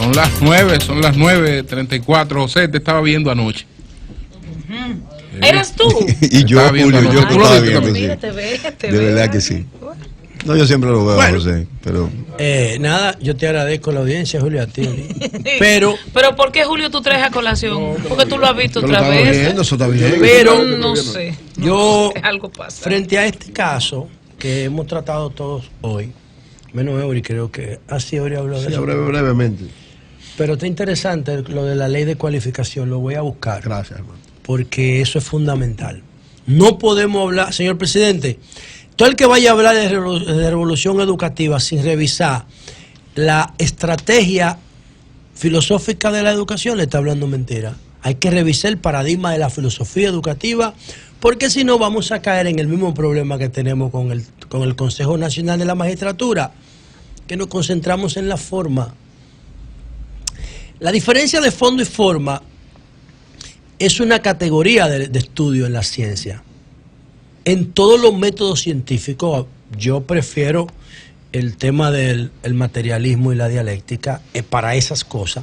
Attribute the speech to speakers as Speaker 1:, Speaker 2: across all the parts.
Speaker 1: Son las 9:34. José, te estaba viendo anoche.
Speaker 2: ¿Eras tú?
Speaker 3: Y yo, Julio, yo te estaba viendo, sí.
Speaker 2: Mira, te
Speaker 3: de verdad que sí. No, yo siempre lo veo,
Speaker 4: bueno,
Speaker 3: José, pero...
Speaker 4: nada, yo te agradezco la audiencia, Julio, a ti. Pero
Speaker 2: ¿por qué, Julio, tú traes a colación? Porque tú lo has visto
Speaker 3: Yo
Speaker 2: otra
Speaker 3: lo estaba
Speaker 2: vez.
Speaker 3: viendo, eso está bien.
Speaker 4: Pero
Speaker 2: no sé.
Speaker 4: Yo,
Speaker 2: algo pasa.
Speaker 4: frente a este caso que hemos tratado todos hoy, menos Eury, creo que así Eury habló de
Speaker 3: Sí,
Speaker 4: eso.
Speaker 3: brevemente.
Speaker 4: Pero está interesante lo de la ley de cualificación, lo voy a buscar.
Speaker 3: Gracias, hermano.
Speaker 4: Porque eso es fundamental. No podemos hablar, señor presidente, todo el que vaya a hablar de revolución educativa sin revisar la estrategia filosófica de la educación le está hablando mentira. Hay que revisar el paradigma de la filosofía educativa, porque si no vamos a caer en el mismo problema que tenemos con el Consejo Nacional de la Magistratura, que nos concentramos en la forma. La diferencia de fondo y forma es una categoría de estudio en la ciencia. En todos los métodos científicos, yo prefiero el tema del materialismo y la dialéctica para esas cosas.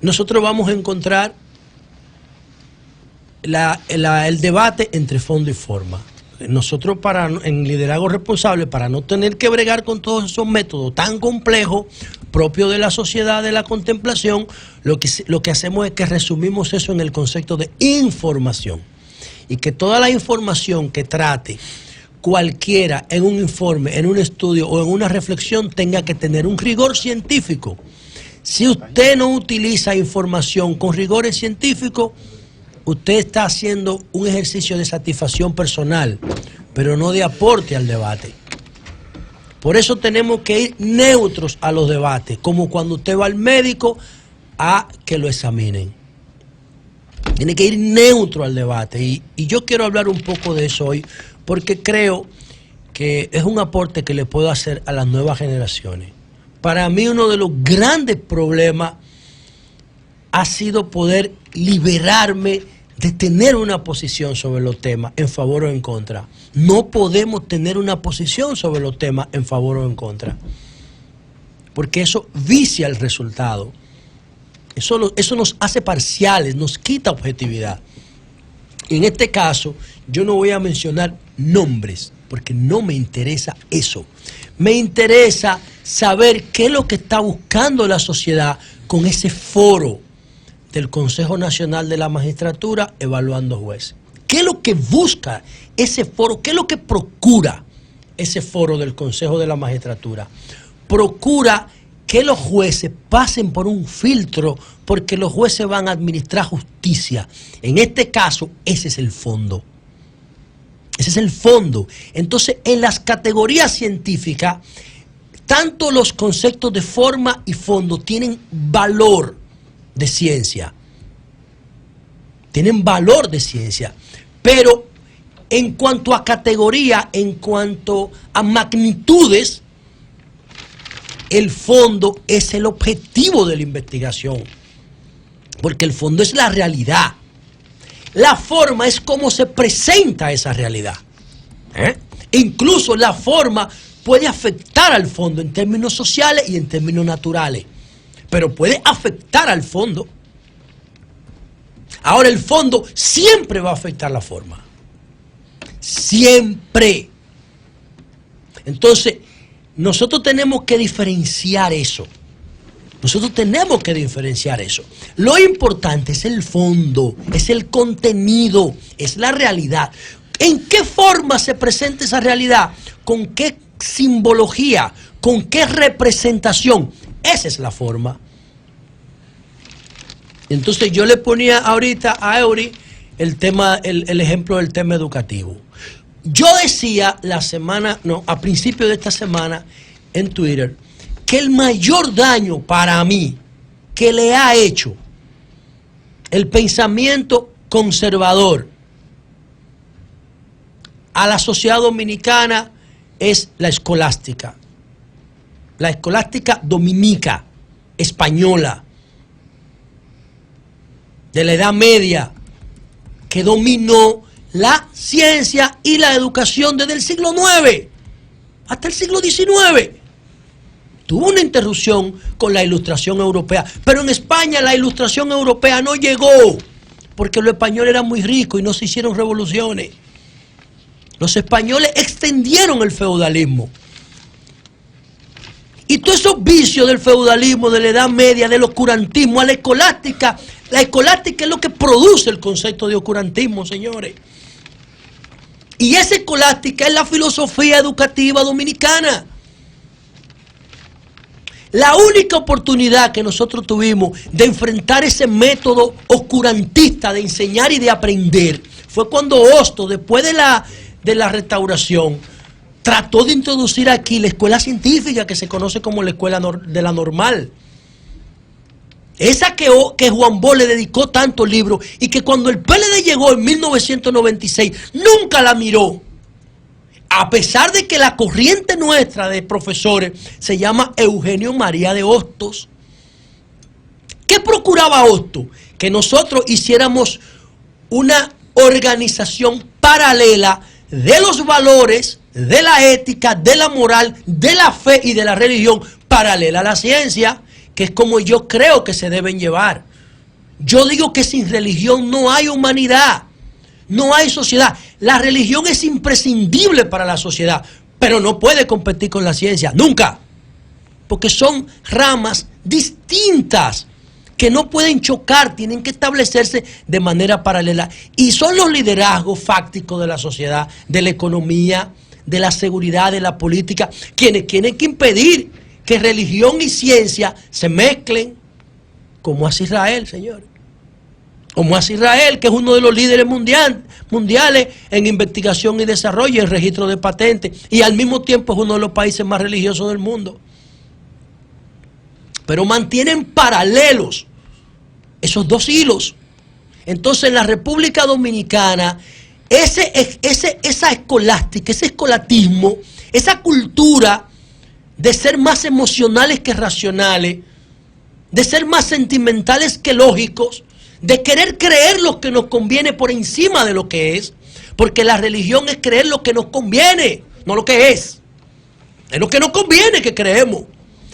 Speaker 4: Nosotros vamos a encontrar el debate entre fondo y forma. Nosotros en liderazgo responsable, para no tener que bregar con todos esos métodos tan complejos propios de la sociedad de la contemplación, lo que hacemos es que resumimos eso en el concepto de información. Y que toda la información que trate cualquiera en un informe, en un estudio o en una reflexión tenga que tener un rigor científico. Si usted no utiliza información con rigores científicos, usted está haciendo un ejercicio de satisfacción personal, pero no de aporte al debate. Por eso tenemos que ir neutros a los debates, como cuando usted va al médico a que lo examinen. Tiene que ir neutro al debate y yo quiero hablar un poco de eso hoy porque creo que es un aporte que le puedo hacer a las nuevas generaciones. Para mí uno de los grandes problemas ha sido poder liberarme de tener una posición sobre los temas en favor o en contra. No podemos tener una posición sobre los temas en favor o en contra, porque eso vicia el resultado. Eso nos hace parciales, nos quita objetividad. En este caso, yo no voy a mencionar nombres, porque no me interesa eso. Me interesa saber qué es lo que está buscando la sociedad con ese foro del Consejo Nacional de la Magistratura evaluando jueces. ¿Qué es lo que busca ese foro? ¿Qué es lo que procura ese foro del Consejo de la Magistratura? Procura que los jueces pasen por un filtro, porque los jueces van a administrar justicia. En este caso, ese es el fondo. Ese es el fondo. Entonces, en las categorías científicas, tanto los conceptos de forma y fondo tienen valor de ciencia. Tienen valor de ciencia. Pero en cuanto a categoría, en cuanto a magnitudes, el fondo es el objetivo de la investigación, porque el fondo es la realidad. La forma es cómo se presenta esa realidad. Incluso la forma puede afectar al fondo en términos sociales y en términos naturales, pero puede afectar al fondo. Ahora, el fondo siempre va a afectar la forma. Siempre. Entonces, nosotros tenemos que diferenciar eso. Nosotros tenemos que diferenciar eso. Lo importante es el fondo, es el contenido, es la realidad. ¿En qué forma se presenta esa realidad? ¿Con qué simbología? ¿Con qué representación? Esa es la forma. Entonces yo le ponía ahorita a Eury el ejemplo del tema educativo. Yo decía a principio de esta semana en Twitter, que el mayor daño para mí que le ha hecho el pensamiento conservador a la sociedad dominicana es la escolástica dominica, española, de la Edad Media, que dominó la ciencia y la educación desde el siglo IX hasta el siglo XIX. tuvo una interrupción con la Ilustración europea, pero en España la Ilustración europea no llegó, porque los españoles eran muy ricos y no se hicieron revoluciones. Los españoles extendieron el feudalismo. Y todos esos vicios del feudalismo, de la Edad Media, del oscurantismo, a la escolástica es lo que produce el concepto de oscurantismo, señores. Y esa escolástica es la filosofía educativa dominicana. La única oportunidad que nosotros tuvimos de enfrentar ese método oscurantista de enseñar y de aprender fue cuando Hostos, después de la restauración, trató de introducir aquí la escuela científica que se conoce como la escuela de la normal. Esa que Juan Bosch le dedicó tantos libros y que cuando el PLD llegó en 1996 nunca la miró. A pesar de que la corriente nuestra de profesores se llama Eugenio María de Hostos. ¿Qué procuraba Hostos? Que nosotros hiciéramos una organización paralela de los valores, de la ética, de la moral, de la fe y de la religión, paralela a la ciencia, que es como yo creo que se deben llevar. Yo digo que sin religión no hay humanidad, no hay sociedad. La religión es imprescindible para la sociedad, pero no puede competir con la ciencia, nunca. Porque son ramas distintas que no pueden chocar, tienen que establecerse de manera paralela. Y son los liderazgos fácticos de la sociedad, de la economía, de la seguridad, de la política, quienes tienen que impedir que religión y ciencia se mezclen, como hace Israel, señores. Como hace Israel, que es uno de los líderes mundiales en investigación y desarrollo, en registro de patentes, y al mismo tiempo es uno de los países más religiosos del mundo. Pero mantienen paralelos esos dos hilos. Entonces en la República Dominicana, esa escolástica, ese escolatismo, esa cultura de ser más emocionales que racionales, de ser más sentimentales que lógicos, de querer creer lo que nos conviene por encima de lo que es, porque la religión es creer lo que nos conviene, no lo que es. Es lo que nos conviene que creemos.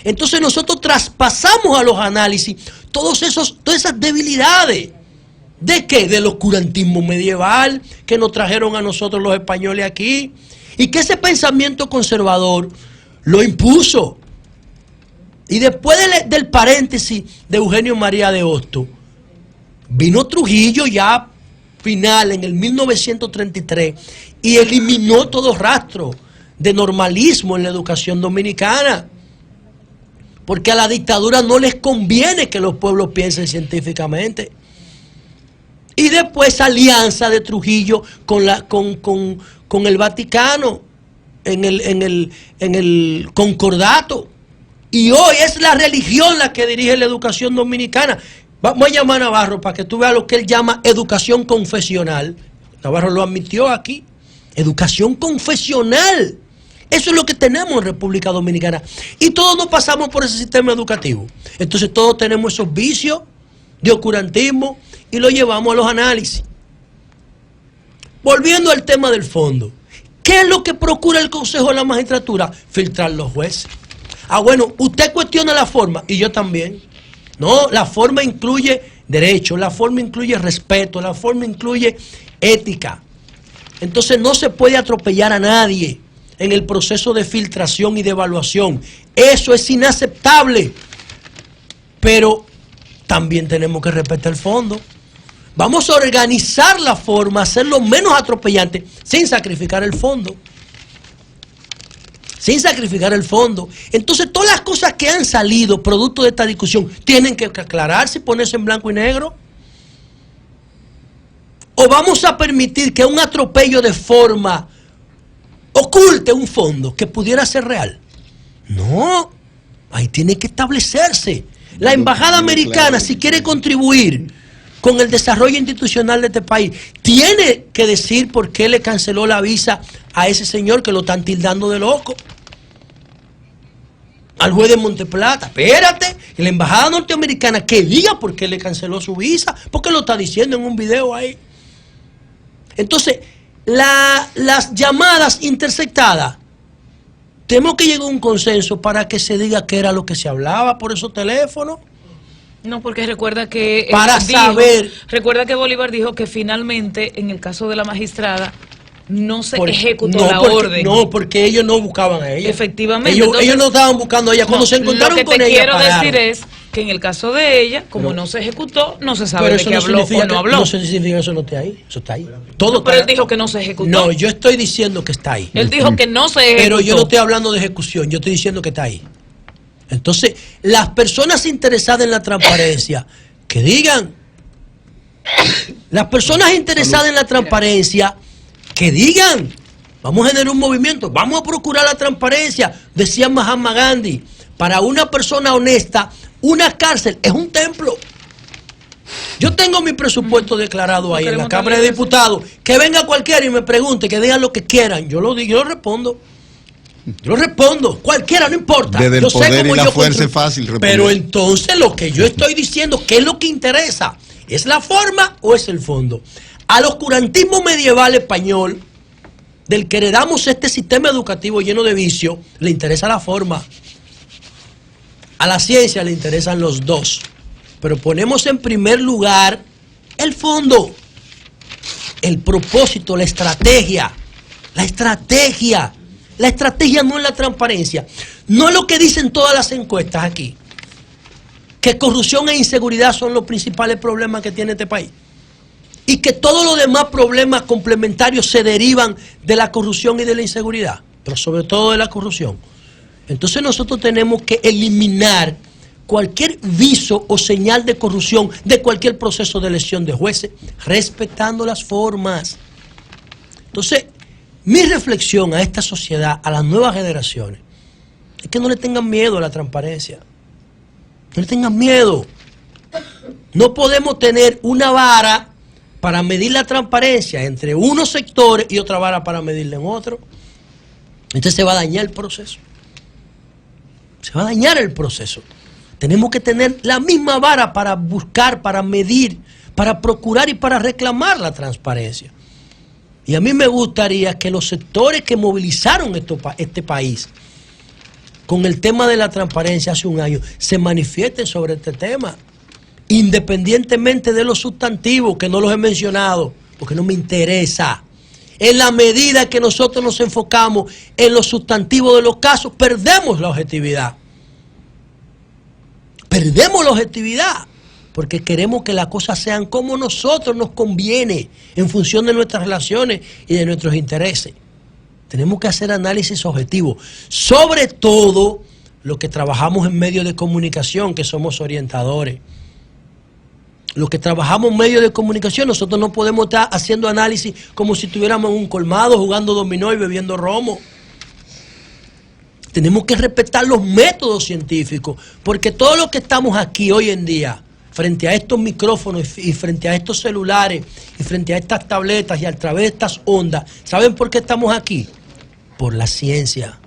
Speaker 4: Entonces nosotros traspasamos a los análisis todas esas debilidades. ¿De qué? Del oscurantismo medieval que nos trajeron a nosotros los españoles aquí, y que ese pensamiento conservador lo impuso. Y después del paréntesis de Eugenio María de Hostos, vino Trujillo ya final en el 1933 y eliminó todo rastro de normalismo en la educación dominicana. Porque a la dictadura no les conviene que los pueblos piensen científicamente. Y después esa alianza de Trujillo con el Vaticano en el concordato. Y hoy es la religión la que dirige la educación dominicana. Vamos a llamar a Navarro para que tú veas lo que él llama educación confesional. Navarro lo admitió aquí. Educación confesional. Eso es lo que tenemos en República Dominicana. Y todos nos pasamos por ese sistema educativo. Entonces todos tenemos esos vicios de oscurantismo y lo llevamos a los análisis. Volviendo al tema del fondo. ¿Qué es lo que procura el Consejo de la Magistratura? Filtrar los jueces. Ah, bueno, usted cuestiona la forma y yo también. No, la forma incluye derecho, la forma incluye respeto, la forma incluye ética. Entonces no se puede atropellar a nadie en el proceso de filtración y de evaluación. Eso es inaceptable. Pero también tenemos que respetar el fondo. Vamos a organizar la forma, hacerlo menos atropellante, sin sacrificar el fondo. Sin sacrificar el fondo. Entonces todas las cosas que han salido producto de esta discusión tienen que aclararse y ponerse en blanco y negro. ¿O vamos a permitir que un atropello de forma oculte un fondo que pudiera ser real? No, ahí tiene que establecerse. La embajada americana, si quiere contribuir con el desarrollo institucional de este país, tiene que decir por qué le canceló la visa a ese señor que lo están tildando de loco. Al juez de Monteplata, espérate, y la embajada norteamericana que diga por qué le canceló su visa, porque lo está diciendo en un video ahí. Entonces, las llamadas interceptadas tenemos que llegar a un consenso para que se diga qué era lo que se hablaba por esos teléfonos.
Speaker 2: No, porque recuerda que
Speaker 4: Para saber.
Speaker 2: Recuerda que Bolívar dijo que finalmente, en el caso de la magistrada, no se ejecutó
Speaker 4: no,
Speaker 2: la
Speaker 4: porque,
Speaker 2: orden.
Speaker 4: No, porque ellos no buscaban a ella.
Speaker 2: Efectivamente.
Speaker 4: Ellos,
Speaker 2: Entonces,
Speaker 4: ellos no estaban buscando a ella. Cuando se encontraron con ella,
Speaker 2: lo que te quiero
Speaker 4: pararon.
Speaker 2: decir es que en el caso de ella, como no se ejecutó, no se sabe
Speaker 4: Pero
Speaker 2: de
Speaker 4: eso
Speaker 2: qué
Speaker 4: no
Speaker 2: habló o
Speaker 4: significa
Speaker 2: no
Speaker 4: que-
Speaker 2: habló.
Speaker 4: No significa que eso no esté ahí. Eso está ahí. Todo
Speaker 2: Pero
Speaker 4: está-
Speaker 2: él dijo que no se ejecutó.
Speaker 4: No, yo estoy diciendo que está ahí.
Speaker 2: Él dijo que no se ejecutó.
Speaker 4: Pero yo no estoy hablando de ejecución, yo estoy diciendo que está ahí. Entonces, las personas interesadas en la transparencia, que digan. Las personas interesadas en la transparencia, que digan. Vamos a generar un movimiento, vamos a procurar la transparencia. Decía Mahatma Gandhi, para una persona honesta, una cárcel es un templo. Yo tengo mi presupuesto declarado ahí en la Cámara de Diputados. Que venga cualquiera y me pregunte, que digan lo que quieran. Yo lo digo, yo lo respondo. Yo respondo, cualquiera, no importa.
Speaker 3: Desde el
Speaker 4: yo sé
Speaker 3: poder
Speaker 4: cómo
Speaker 3: y la
Speaker 4: yo
Speaker 3: fuerza es fácil responder.
Speaker 4: Pero entonces lo que yo estoy diciendo, ¿qué es lo que interesa? ¿Es la forma o es el fondo? Al oscurantismo medieval español, del que heredamos este sistema educativo lleno de vicio, le interesa la forma. A la ciencia le interesan los dos. Pero ponemos en primer lugar el fondo, el propósito, la estrategia. La estrategia. La estrategia no es la transparencia. No es lo que dicen todas las encuestas aquí. Que corrupción e inseguridad son los principales problemas que tiene este país. Y que todos los demás problemas complementarios se derivan de la corrupción y de la inseguridad. Pero sobre todo de la corrupción. Entonces nosotros tenemos que eliminar cualquier viso o señal de corrupción de cualquier proceso de elección de jueces, respetando las formas. Entonces, mi reflexión a esta sociedad, a las nuevas generaciones, es que no le tengan miedo a la transparencia. No le tengan miedo. No podemos tener una vara para medir la transparencia entre unos sectores y otra vara para medirla en otro. Entonces se va a dañar el proceso. Se va a dañar el proceso. Tenemos que tener la misma vara para buscar, para medir, para procurar y para reclamar la transparencia. Y a mí me gustaría que los sectores que movilizaron este país con el tema de la transparencia hace un año se manifiesten sobre este tema, independientemente de los sustantivos, que no los he mencionado, porque no me interesa. En la medida que nosotros nos enfocamos en los sustantivos de los casos, perdemos la objetividad. Perdemos la objetividad, porque queremos que las cosas sean como nosotros nos conviene, en función de nuestras relaciones y de nuestros intereses. Tenemos que hacer análisis objetivos, sobre todo los que trabajamos en medios de comunicación, que somos orientadores. Los que trabajamos en medios de comunicación, nosotros no podemos estar haciendo análisis como si estuviéramos en un colmado, jugando dominó y bebiendo romo. Tenemos que respetar los métodos científicos, porque todos los que estamos aquí hoy en día, frente a estos micrófonos y frente a estos celulares y frente a estas tabletas y a través de estas ondas, ¿saben por qué estamos aquí? Por la ciencia.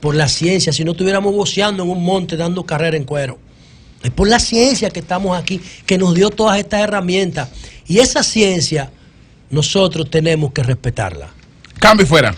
Speaker 4: Por la ciencia, si no estuviéramos voceando en un monte dando carrera en cuero. Es por la ciencia que estamos aquí, que nos dio todas estas herramientas. Y esa ciencia nosotros tenemos que respetarla.
Speaker 1: Cambio y fuera.